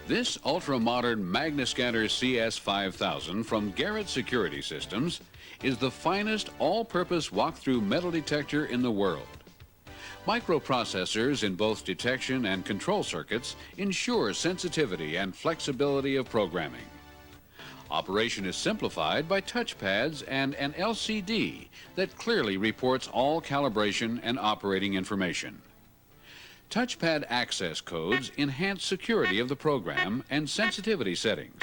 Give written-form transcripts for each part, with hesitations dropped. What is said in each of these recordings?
This ultra-modern Magnascanner CS500 from Garrett Security Systems is the finest all-purpose walk-through metal detector in the world. Microprocessors in both detection and control circuits ensure sensitivity and flexibility of programming. Operation is simplified by touchpads and an LCD that clearly reports all calibration and operating information. Touchpad access codes enhance security of the program and sensitivity settings,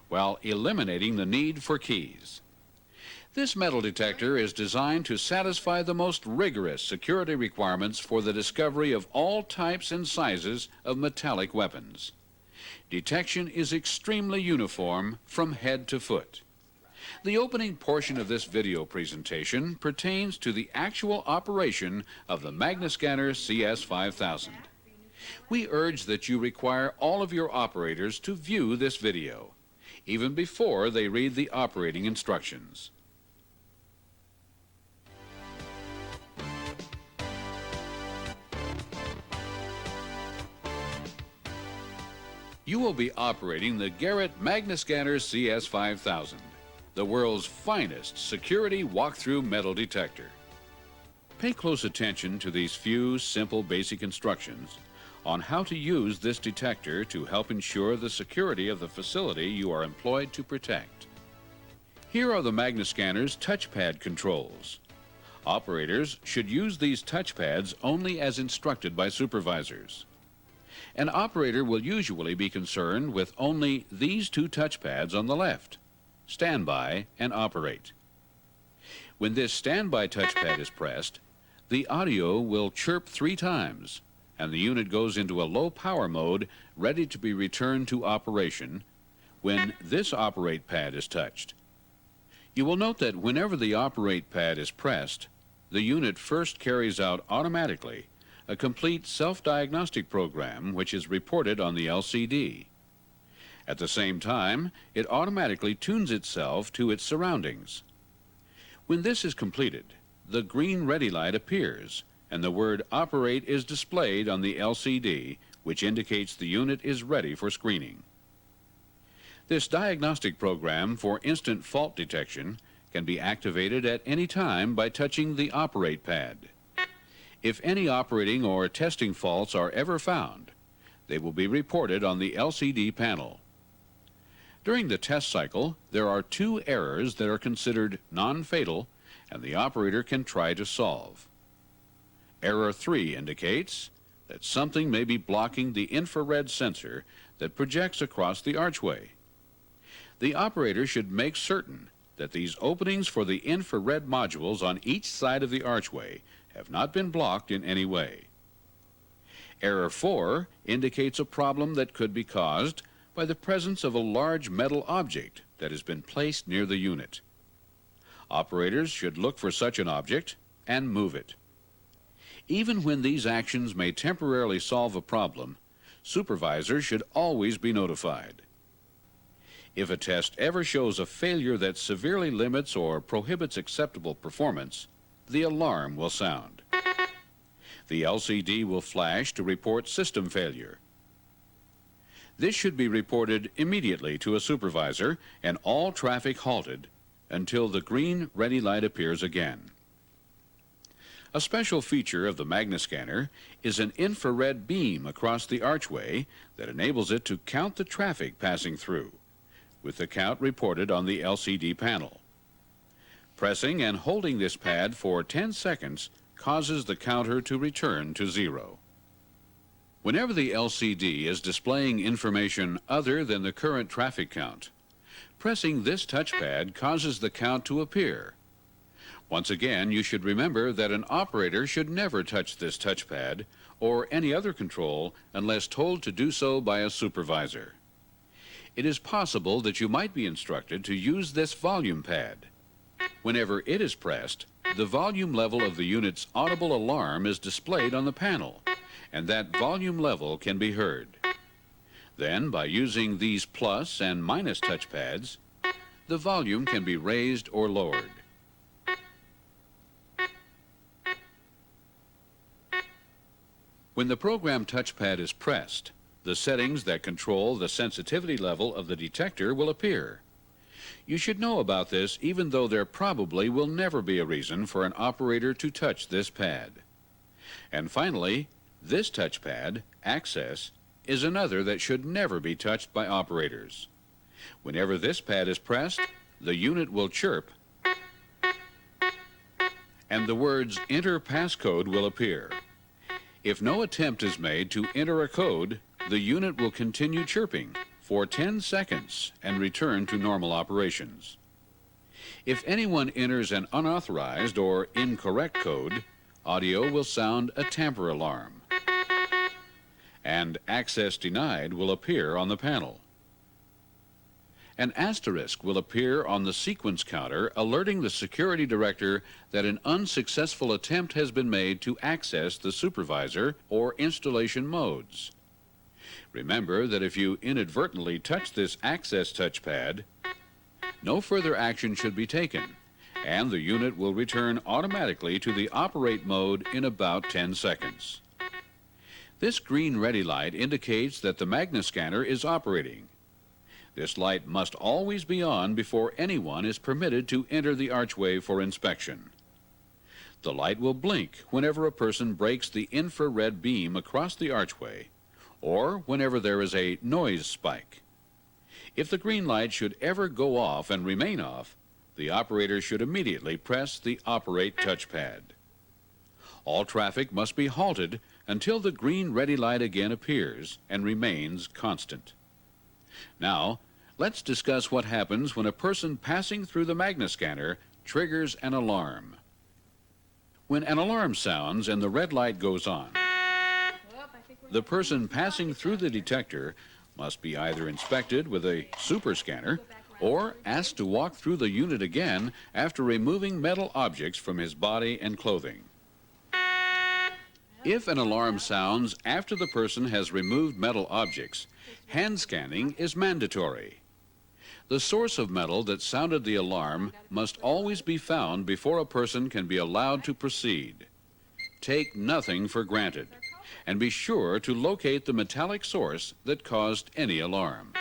while eliminating the need for keys. This metal detector is designed to satisfy the most rigorous security requirements for the discovery of all types and sizes of metallic weapons. Detection is extremely uniform from head to foot. The opening portion of this video presentation pertains to the actual operation of the Magnascanner CS500. We urge that you require all of your operators to view this video, even before they read the operating instructions. You will be operating the Garrett Magnascanner CS500, the world's finest security walk-through metal detector. Pay close attention to these few simple basic instructions on how to use this detector to help ensure the security of the facility you are employed to protect. Here are the Magnascanner's touchpad controls. Operators should use these touchpads only as instructed by supervisors. An operator will usually be concerned with only these two touchpads on the left: standby and operate. When this standby touchpad is pressed, the audio will chirp 3 times, and the unit goes into a low power mode ready to be returned to operation when this operate pad is touched. You will note that whenever the operate pad is pressed, the unit first carries out automatically a complete self-diagnostic program which is reported on the LCD. At the same time, it automatically tunes itself to its surroundings. When this is completed, the green ready light appears and the word operate is displayed on the LCD, which indicates the unit is ready for screening. This diagnostic program for instant fault detection can be activated at any time by touching the operate pad. If any operating or testing faults are ever found, they will be reported on the LCD panel. During the test cycle, there are 2 errors that are considered non-fatal and the operator can try to solve. Error 3 indicates that something may be blocking the infrared sensor that projects across the archway. The operator should make certain that these openings for the infrared modules on each side of the archway have not been blocked in any way. Error 4 indicates a problem that could be caused by the presence of a large metal object that has been placed near the unit. Operators should look for such an object and move it. Even when these actions may temporarily solve a problem, supervisors should always be notified. If a test ever shows a failure that severely limits or prohibits acceptable performance, the alarm will sound. The LCD will flash to report system failure. This should be reported immediately to a supervisor and all traffic halted until the green ready light appears again. A special feature of the Magnascanner is an infrared beam across the archway that enables it to count the traffic passing through, with the count reported on the LCD panel. Pressing and holding this pad for 10 seconds causes the counter to return to 0. Whenever the LCD is displaying information other than the current traffic count, pressing this touchpad causes the count to appear. Once again, you should remember that an operator should never touch this touchpad or any other control unless told to do so by a supervisor. It is possible that you might be instructed to use this volume pad. Whenever it is pressed, the volume level of the unit's audible alarm is displayed on the panel, and that volume level can be heard. Then, by using these plus and minus touchpads, the volume can be raised or lowered. When the program touchpad is pressed, The settings that control the sensitivity level of the detector will appear. You should know about this even though there probably will never be a reason for an operator to touch this pad. And finally, this touchpad, Access, is another that should never be touched by operators. Whenever this pad is pressed, the unit will chirp and the words "Enter passcode" will appear. If no attempt is made to enter a code, the unit will continue chirping for 10 seconds and return to normal operations. If anyone enters an unauthorized or incorrect code, audio will sound a tamper alarm, and "Access Denied" will appear on the panel. An asterisk will appear on the sequence counter, alerting the security director that an unsuccessful attempt has been made to access the supervisor or installation modes. Remember that if you inadvertently touch this Access touchpad, no further action should be taken, and the unit will return automatically to the operate mode in about 10 seconds. This green ready light indicates that the Magnascanner is operating. This light must always be on before anyone is permitted to enter the archway for inspection. The light will blink whenever a person breaks the infrared beam across the archway, or whenever there is a noise spike. If the green light should ever go off and remain off, the operator should immediately press the Operate touchpad. All traffic must be halted until the green ready light again appears and remains constant. Now, let's discuss what happens when a person passing through the Magnascanner triggers an alarm. When an alarm sounds and the red light goes on, the person passing through the detector must be either inspected with a super scanner or asked to walk through the unit again after removing metal objects from his body and clothing. If an alarm sounds after the person has removed metal objects, hand scanning is mandatory. The source of metal that sounded the alarm must always be found before a person can be allowed to proceed. Take nothing for granted, and be sure to locate the metallic source that caused any alarm.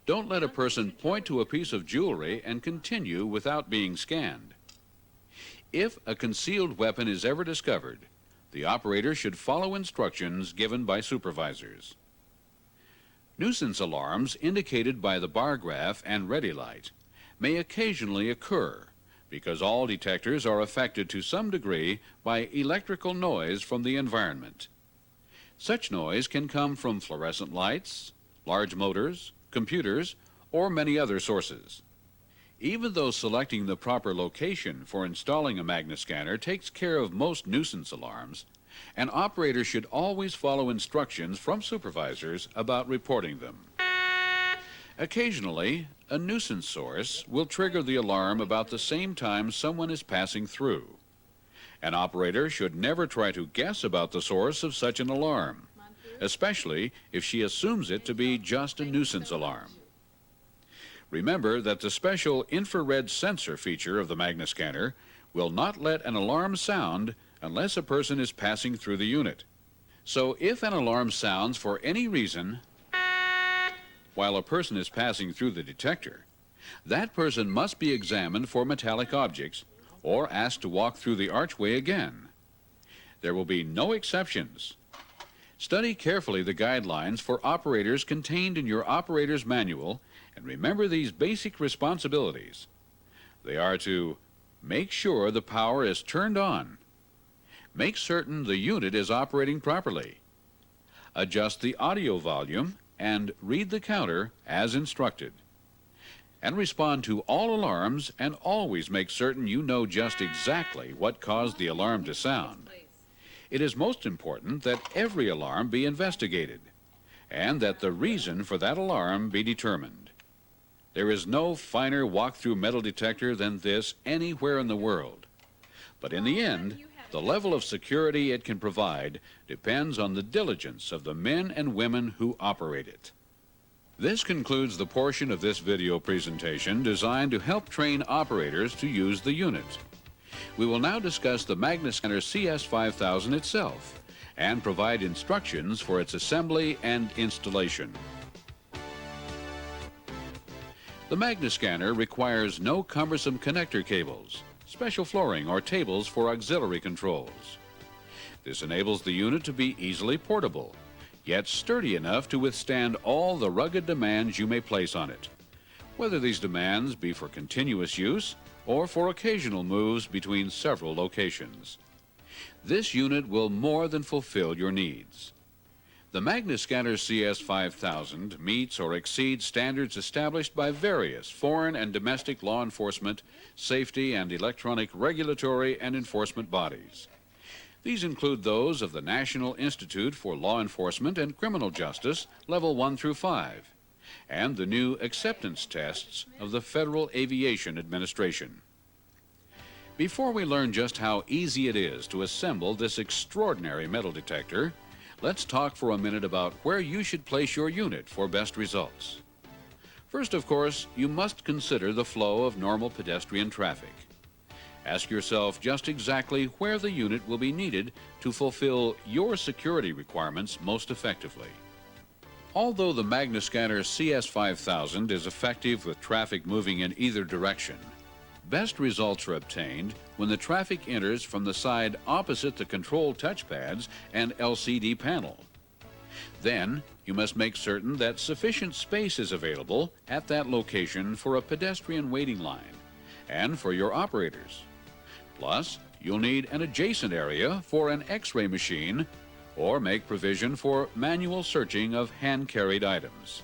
Don't let a person point to a piece of jewelry and continue without being scanned. If a concealed weapon is ever discovered, the operator should follow instructions given by supervisors. Nuisance alarms indicated by the bar graph and ready light may occasionally occur because all detectors are affected to some degree by electrical noise from the environment. Such noise can come from fluorescent lights, large motors, computers, or many other sources. Even though selecting the proper location for installing a Magnascanner takes care of most nuisance alarms, an operator should always follow instructions from supervisors about reporting them. Occasionally, a nuisance source will trigger the alarm about the same time someone is passing through. An operator should never try to guess about the source of such an alarm, especially if she assumes it to be just a nuisance alarm. Remember that the special infrared sensor feature of the Magnascanner will not let an alarm sound unless a person is passing through the unit. So if an alarm sounds for any reason while a person is passing through the detector, that person must be examined for metallic objects or asked to walk through the archway again. There will be no exceptions. Study carefully the guidelines for operators contained in your operator's manual and remember these basic responsibilities. They are to make sure the power is turned on, make certain the unit is operating properly, adjust the audio volume and read the counter as instructed, and respond to all alarms and always make certain you know just exactly what caused the alarm to sound. It is most important that every alarm be investigated and that the reason for that alarm be determined. There is no finer walk-through metal detector than this anywhere in the world. But in the end, the level of security it can provide depends on the diligence of the men and women who operate it. This concludes the portion of this video presentation designed to help train operators to use the unit. We will now discuss the Magnascanner CS500 itself and provide instructions for its assembly and installation. The Magnascanner requires no cumbersome connector cables, special flooring, or tables for auxiliary controls. This enables the unit to be easily portable, yet sturdy enough to withstand all the rugged demands you may place on it, whether these demands be for continuous use or for occasional moves between several locations. This unit will more than fulfill your needs. The Magnascanner CS500 meets or exceeds standards established by various foreign and domestic law enforcement, safety, and electronic regulatory and enforcement bodies. These include those of the National Institute for Law Enforcement and Criminal Justice, Level 1 through 5, and the new acceptance tests of the Federal Aviation Administration. Before we learn just how easy it is to assemble this extraordinary metal detector, let's talk for a minute about where you should place your unit for best results. First, of course, you must consider the flow of normal pedestrian traffic. Ask yourself just exactly where the unit will be needed to fulfill your security requirements most effectively. Although the Magnascanner CS500 is effective with traffic moving in either direction, best results are obtained when the traffic enters from the side opposite the control touchpads and LCD panel. Then, you must make certain that sufficient space is available at that location for a pedestrian waiting line and for your operators. Plus, you'll need an adjacent area for an X-ray machine or make provision for manual searching of hand-carried items.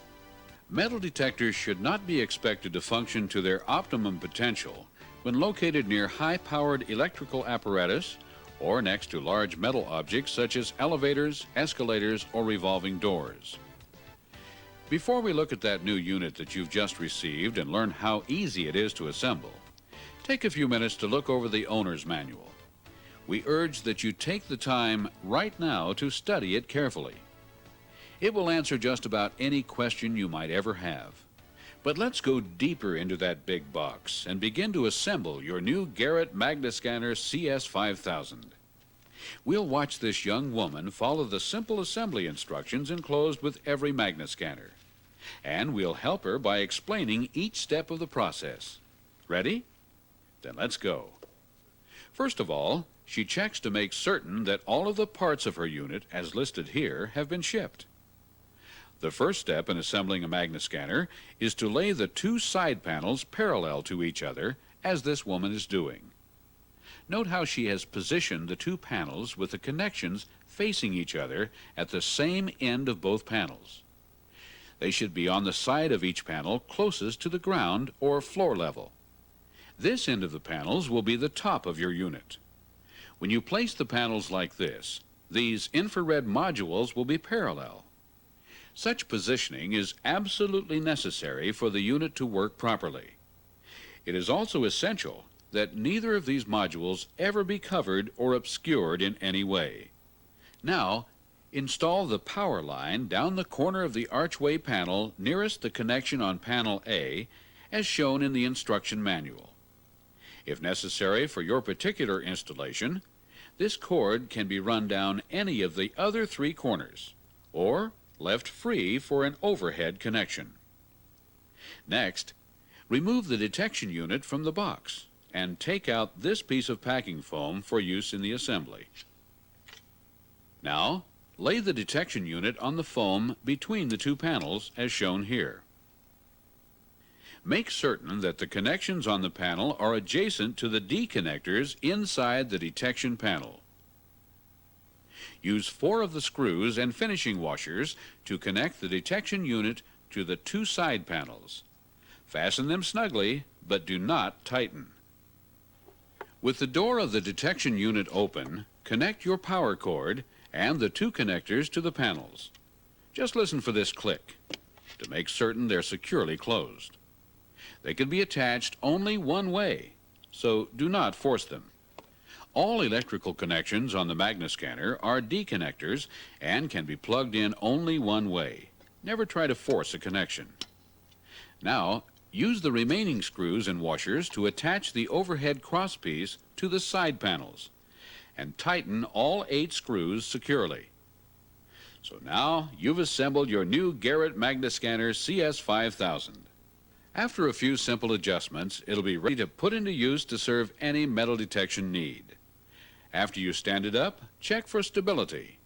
Metal detectors should not be expected to function to their optimum potential when located near high-powered electrical apparatus or next to large metal objects such as elevators, escalators, or revolving doors. Before we look at that new unit that you've just received and learn how easy it is to assemble, take a few minutes to look over the owner's manual. We urge that you take the time right now to study it carefully. It will answer just about any question you might ever have. But let's go deeper into that big box and begin to assemble your new Garrett Magnascanner CS500. We'll watch this young woman follow the simple assembly instructions enclosed with every Magnascanner, and we'll help her by explaining each step of the process. Ready? Then let's go. First of all, she checks to make certain that all of the parts of her unit, as listed here, have been shipped. The first step in assembling a Magnascanner is to lay the two side panels parallel to each other, as this woman is doing. Note how she has positioned the two panels with the connections facing each other at the same end of both panels. They should be on the side of each panel closest to the ground or floor level. This end of the panels will be the top of your unit. When you place the panels like this, these infrared modules will be parallel. Such positioning is absolutely necessary for the unit to work properly. It is also essential that neither of these modules ever be covered or obscured in any way. Now, install the power line down the corner of the archway panel nearest the connection on panel A, as shown in the instruction manual. If necessary for your particular installation, this cord can be run down any of the other three corners, or left free for an overhead connection. Next, remove the detection unit from the box and take out this piece of packing foam for use in the assembly. Now, lay the detection unit on the foam between the two panels as shown here. Make certain that the connections on the panel are adjacent to the D connectors inside the detection panel. Use 4 of the screws and finishing washers to connect the detection unit to the two side panels. Fasten them snugly, but do not tighten. With the door of the detection unit open, connect your power cord and the two connectors to the panels. Just listen for this click to make certain they're securely closed. They can be attached only one way, so do not force them. All electrical connections on the Magnascanner are D connectors and can be plugged in only one way. Never try to force a connection. Now, use the remaining screws and washers to attach the overhead crosspiece to the side panels, and tighten all 8 screws securely. So now you've assembled your new Garrett Magnascanner CS500. After a few simple adjustments, it'll be ready to put into use to serve any metal detection need. After you stand it up, check for stability.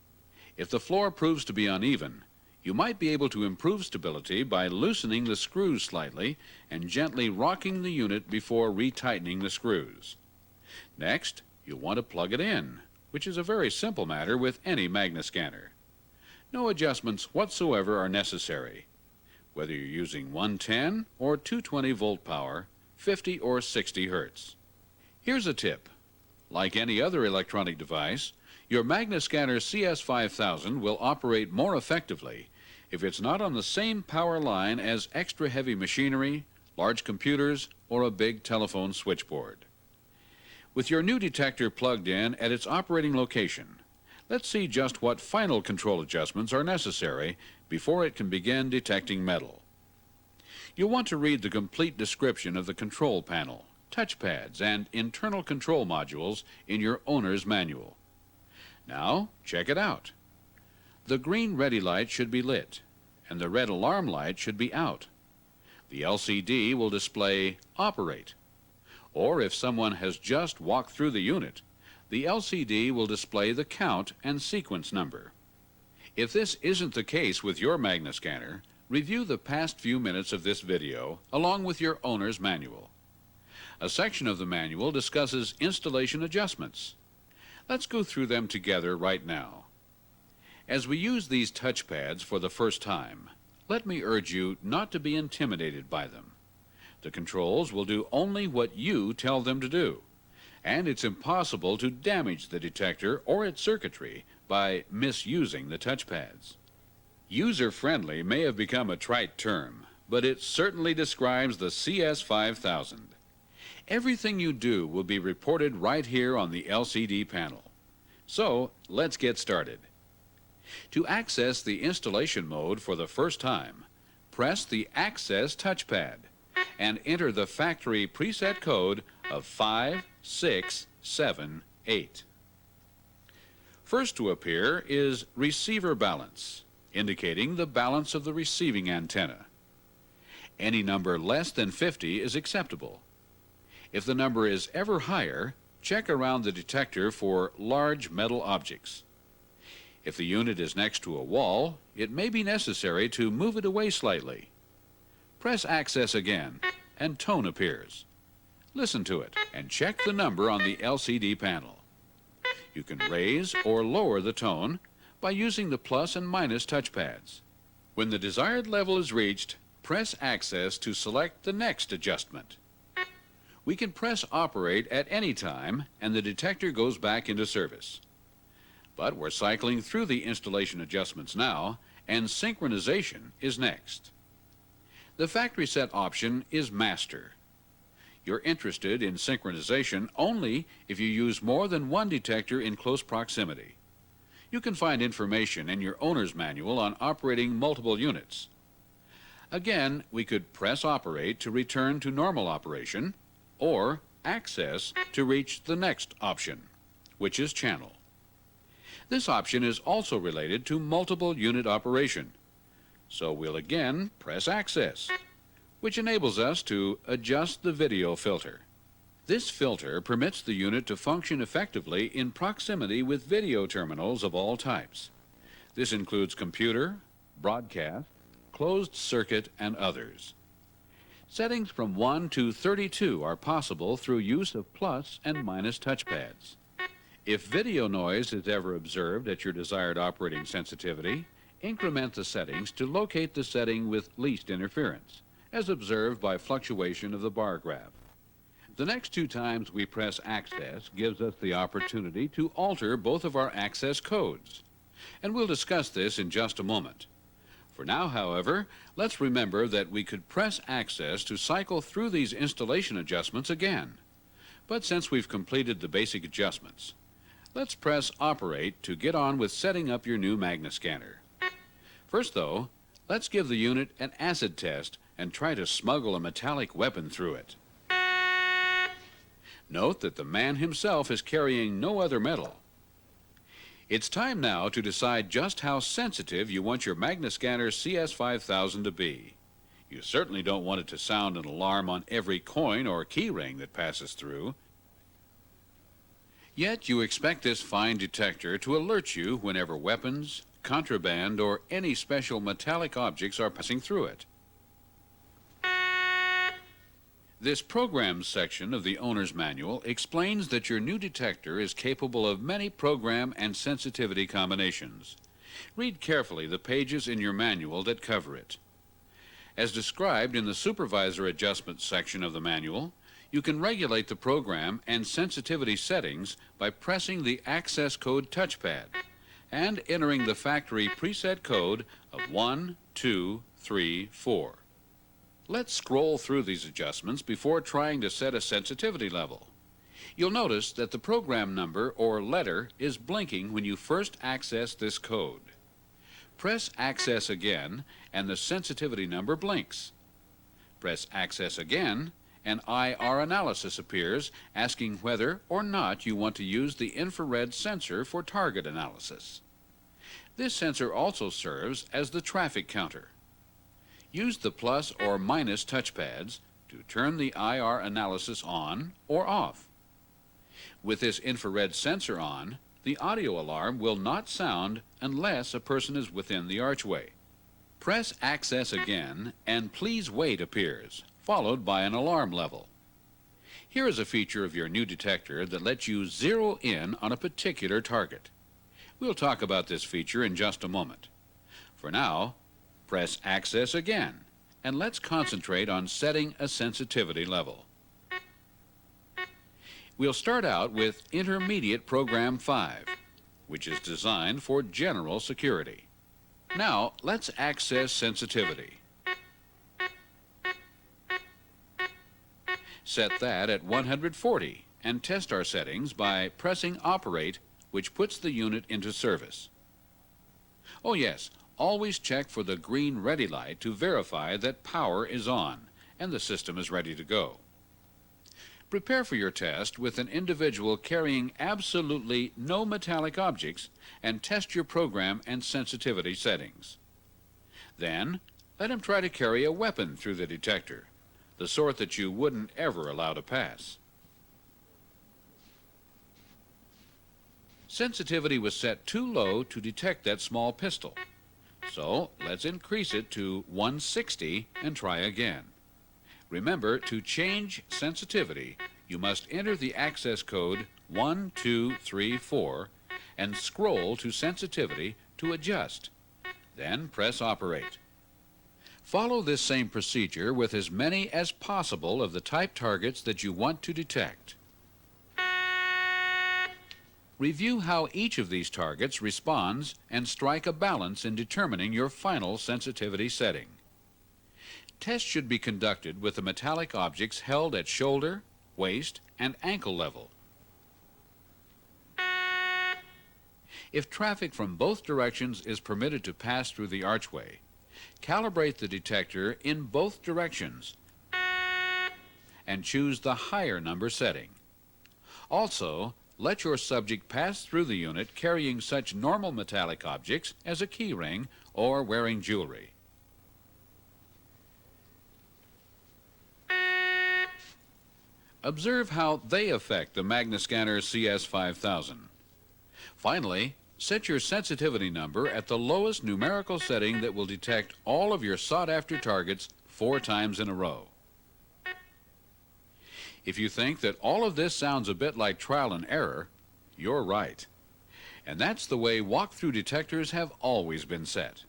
If the floor proves to be uneven, you might be able to improve stability by loosening the screws slightly and gently rocking the unit before retightening the screws. Next, you'll want to plug it in, which is a very simple matter with any Magnascanner. No adjustments whatsoever are necessary, whether you're using 110 or 220 volt power, 50 or 60 hertz. Here's a tip. Like any other electronic device, your Magnascanner CS500 will operate more effectively if it's not on the same power line as extra heavy machinery, large computers, or a big telephone switchboard. With your new detector plugged in at its operating location, let's see just what final control adjustments are necessary before it can begin detecting metal. You'll want to read the complete description of the control panel, touchpads, and internal control modules in your owner's manual. Now, check it out. The green ready light should be lit, and the red alarm light should be out. The LCD will display Operate, or if someone has just walked through the unit, the LCD will display the count and sequence number. If this isn't the case with your Magnascanner, review the past few minutes of this video along with your owner's manual. A section of the manual discusses installation adjustments. Let's go through them together right now. As we use these touchpads for the first time, let me urge you not to be intimidated by them. The controls will do only what you tell them to do, and it's impossible to damage the detector or its circuitry by misusing the touchpads. User-friendly may have become a trite term, but it certainly describes the CS500. Everything you do will be reported right here on the LCD panel. So, let's get started. To access the installation mode for the first time, press the Access touchpad and enter the factory preset code of 5678. First to appear is Receiver Balance, indicating the balance of the receiving antenna. Any number less than 50 is acceptable. If the number is ever higher, check around the detector for large metal objects. If the unit is next to a wall, it may be necessary to move it away slightly. Press Access again, and tone appears. Listen to it, and check the number on the LCD panel. You can raise or lower the tone by using the plus and minus touchpads. When the desired level is reached, press Access to select the next adjustment. We can press Operate at any time, and the detector goes back into service. But we're cycling through the installation adjustments now, and synchronization is next. The factory set option is Master. You're interested in synchronization only if you use more than one detector in close proximity. You can find information in your owner's manual on operating multiple units. Again, we could press Operate to return to normal operation, or Access to reach the next option, which is Channel. This option is also related to multiple unit operation. So we'll again press Access, which enables us to adjust the video filter. This filter permits the unit to function effectively in proximity with video terminals of all types. This includes computer, broadcast, closed circuit, and others. Settings from 1 to 32 are possible through use of plus and minus touchpads. If video noise is ever observed at your desired operating sensitivity, increment the settings to locate the setting with least interference, as observed by fluctuation of the bar graph. The next 2 times we press Access gives us the opportunity to alter both of our access codes, and we'll discuss this in just a moment. For now, however, let's remember that we could press Access to cycle through these installation adjustments again. But since we've completed the basic adjustments, let's press Operate to get on with setting up your new Magnascanner. First, though, let's give the unit an acid test and try to smuggle a metallic weapon through it. Note that the man himself is carrying no other metal. It's time now to decide just how sensitive you want your Magnascanner CS500 to be. You certainly don't want it to sound an alarm on every coin or key ring that passes through. Yet you expect this fine detector to alert you whenever weapons, contraband, or any special metallic objects are passing through it. This program section of the owner's manual explains that your new detector is capable of many program and sensitivity combinations. Read carefully the pages in your manual that cover it. As described in the supervisor adjustment section of the manual, you can regulate the program and sensitivity settings by pressing the access code touchpad and entering the factory preset code of 1, 2, 3, 4. Let's scroll through these adjustments before trying to set a sensitivity level. You'll notice that the program number or letter is blinking when you first access this code. Press Access again and the sensitivity number blinks. Press Access again and IR analysis appears, asking whether or not you want to use the infrared sensor for target analysis. This sensor also serves as the traffic counter. Use the plus or minus touchpads to turn the IR analysis on or off. With this infrared sensor on, the audio alarm will not sound unless a person is within the archway. Press Access again and Please Wait appears, followed by an alarm level. Here is a feature of your new detector that lets you zero in on a particular target. We'll talk about this feature in just a moment. For now, press Access again, and let's concentrate on setting a sensitivity level. We'll start out with Intermediate Program 5, which is designed for general security. Now, let's access sensitivity. Set that at 140 and test our settings by pressing Operate, which puts the unit into service. Oh yes, always check for the green ready light to verify that power is on and the system is ready to go. Prepare for your test with an individual carrying absolutely no metallic objects and test your program and sensitivity settings. Then, let him try to carry a weapon through the detector, the sort that you wouldn't ever allow to pass. Sensitivity was set too low to detect that small pistol. So let's increase it to 160 and try again. Remember, to change sensitivity, you must enter the access code 1234 and scroll to sensitivity to adjust. Then press Operate. Follow this same procedure with as many as possible of the type targets that you want to detect. Review how each of these targets responds and strike a balance in determining your final sensitivity setting. Tests should be conducted with the metallic objects held at shoulder, waist, and ankle level. If traffic from both directions is permitted to pass through the archway, calibrate the detector in both directions and choose the higher number setting. Also, let your subject pass through the unit carrying such normal metallic objects as a key ring or wearing jewelry. Observe how they affect the Magnascanner CS500. Finally, set your sensitivity number at the lowest numerical setting that will detect all of your sought-after targets 4 times in a row. If you think that all of this sounds a bit like trial and error, you're right. And that's the way walk-through detectors have always been set.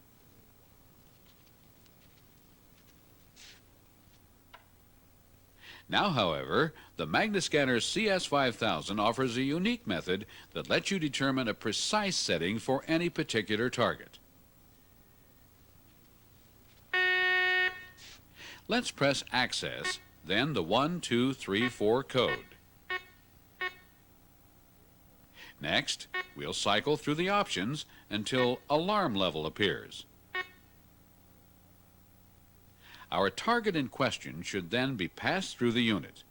Now, however, the Magnascanner CS500 offers a unique method that lets you determine a precise setting for any particular target. Let's press Access, then the 1234 code. Next, we'll cycle through the options until alarm level appears. Our target in question should then be passed through the unit.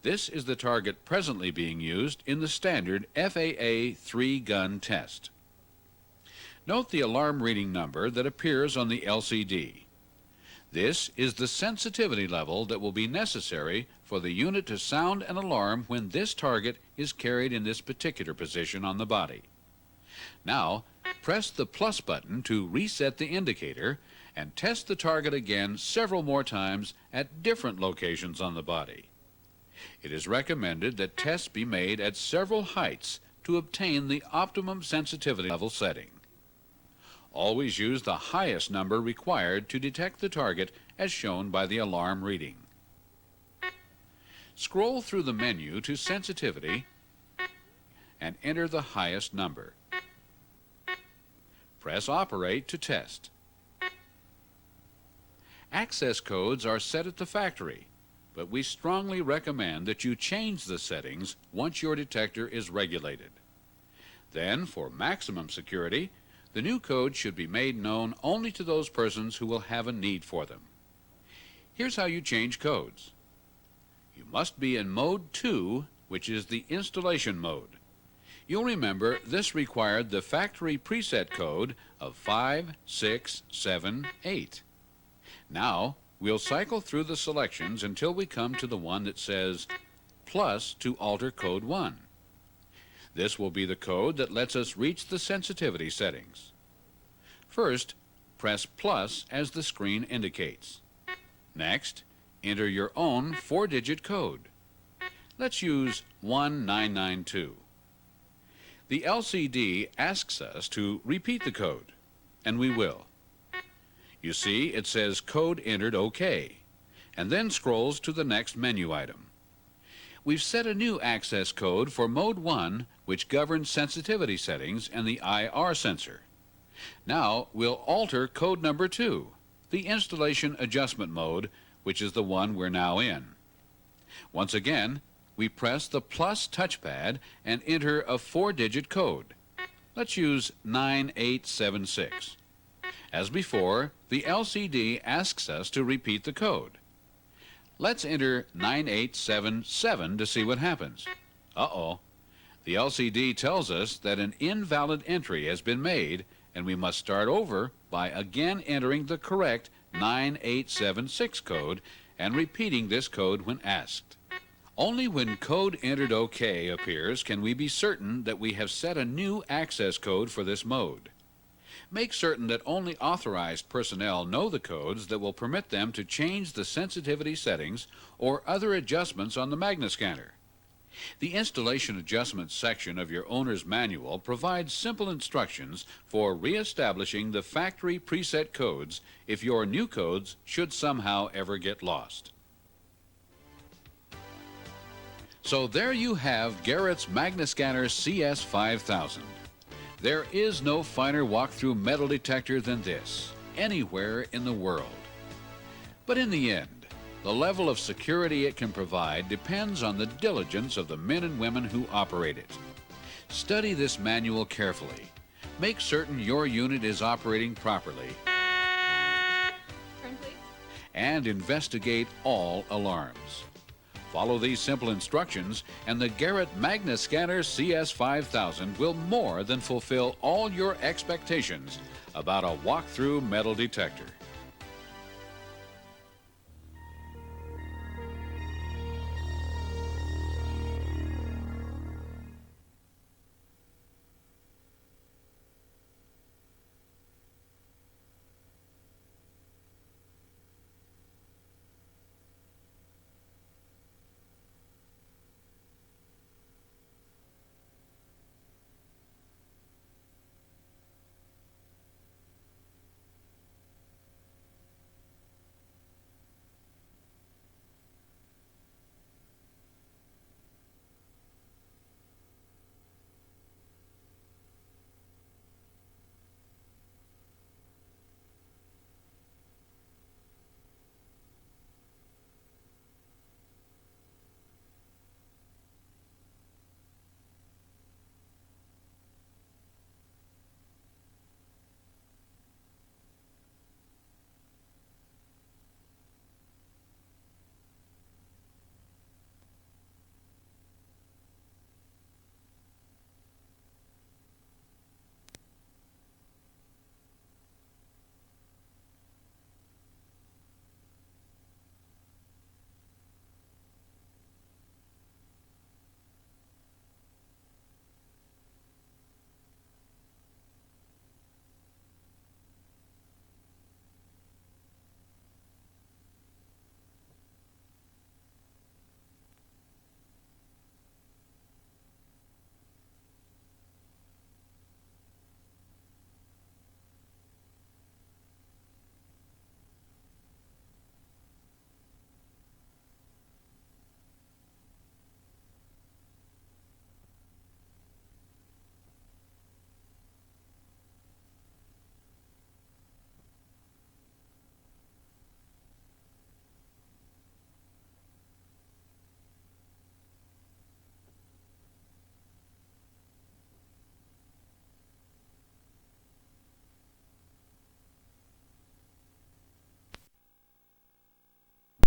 This is the target presently being used in the standard FAA 3-gun test. Note the alarm reading number that appears on the LCD. This is the sensitivity level that will be necessary for the unit to sound an alarm when this target is carried in this particular position on the body. Now, press the plus button to reset the indicator and test the target again several more times at different locations on the body. It is recommended that tests be made at several heights to obtain the optimum sensitivity level setting. Always use the highest number required to detect the target as shown by the alarm reading. Scroll through the menu to Sensitivity and enter the highest number. Press Operate to test. Access codes are set at the factory, but we strongly recommend that you change the settings once your detector is regulated. Then, for maximum security, the new code should be made known only to those persons who will have a need for them. Here's how you change codes. You must be in Mode 2, which is the installation mode. You'll remember this required the factory preset code of 5678. Now, we'll cycle through the selections until we come to the one that says plus to alter code 1. This will be the code that lets us reach the sensitivity settings. First, press plus as the screen indicates. Next, enter your own 4-digit code. Let's use 1992. The LCD asks us to repeat the code, and we will. You see, it says Code Entered OK, and then scrolls to the next menu item. We've set a new access code for Mode 1, which governs sensitivity settings and the IR sensor. Now we'll alter code number 2, the installation adjustment mode, which is the one we're now in. Once again, we press the plus touchpad and enter a 4-digit code. Let's use 9876. As before, the LCD asks us to repeat the code. Let's enter 9877 to see what happens. Uh-oh. The LCD tells us that an invalid entry has been made, and we must start over by again entering the correct 9876 code and repeating this code when asked. Only when Code Entered OK appears can we be certain that we have set a new access code for this mode. Make certain that only authorized personnel know the codes that will permit them to change the sensitivity settings or other adjustments on the Magnascanner. The Installation Adjustments section of your owner's manual provides simple instructions for re-establishing the factory preset codes if your new codes should somehow ever get lost. So there you have Garrett's Magnascanner CS500. There is no finer walk-through metal detector than this, anywhere in the world. But in the end, the level of security it can provide depends on the diligence of the men and women who operate it. Study this manual carefully. Make certain your unit is operating properly. Turn, please. And investigate all alarms. Follow these simple instructions, and the Garrett Magnascanner CS500 will more than fulfill all your expectations about a walk-through metal detector.